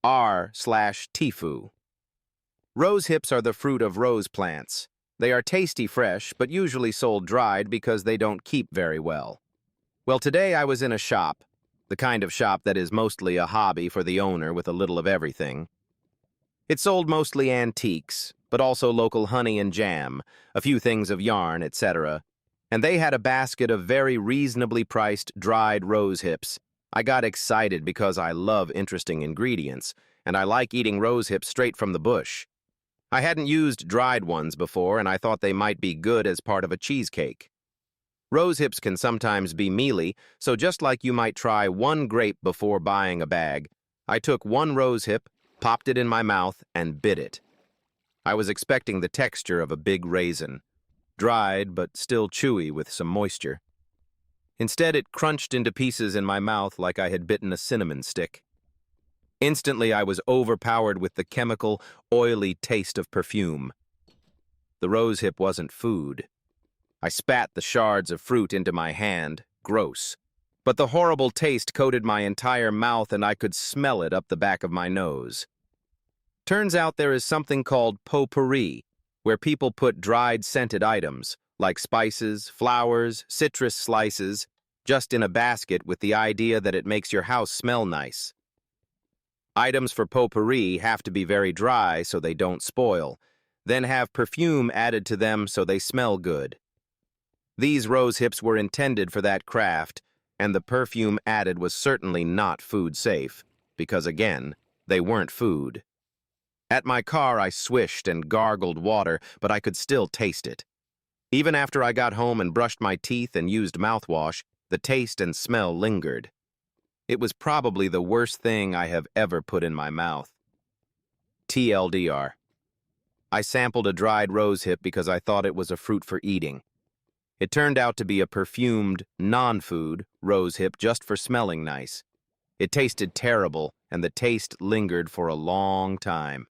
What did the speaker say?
r/TIFU. Rose hips are the fruit of rose plants. They are tasty fresh, but usually sold dried because they don't keep very well. Well, today I was in a shop, the kind of shop that is mostly a hobby for the owner with a little of everything. It sold mostly antiques, but also local honey and jam, a few things of yarn, etc. And they had a basket of very reasonably priced dried rose hips. I got excited because I love interesting ingredients, and I like eating rose hips straight from the bush. I hadn't used dried ones before, and I thought they might be good as part of a cheesecake. Rose hips can sometimes be mealy, so just like you might try one grape before buying a bag, I took one rose hip, popped it in my mouth, and bit it. I was expecting the texture of a big raisin, dried but still chewy with some moisture. Instead, it crunched into pieces in my mouth like I had bitten a cinnamon stick. Instantly, I was overpowered with the chemical, oily taste of perfume. The rose hip wasn't food. I spat the shards of fruit into my hand, gross. But the horrible taste coated my entire mouth and I could smell it up the back of my nose. Turns out there is something called potpourri, where people put dried scented items, like spices, flowers, citrus slices, just in a basket with the idea that it makes your house smell nice. Items for potpourri have to be very dry so they don't spoil, then have perfume added to them so they smell good. These rose hips were intended for that craft, and the perfume added was certainly not food safe, because again, they weren't food. At my car, I swished and gargled water, but I could still taste it. Even after I got home and brushed my teeth and used mouthwash, the taste and smell lingered. It was probably the worst thing I have ever put in my mouth. TLDR. I sampled a dried rose hip because I thought it was a fruit for eating. It turned out to be a perfumed, non-food rose hip just for smelling nice. It tasted terrible, and the taste lingered for a long time.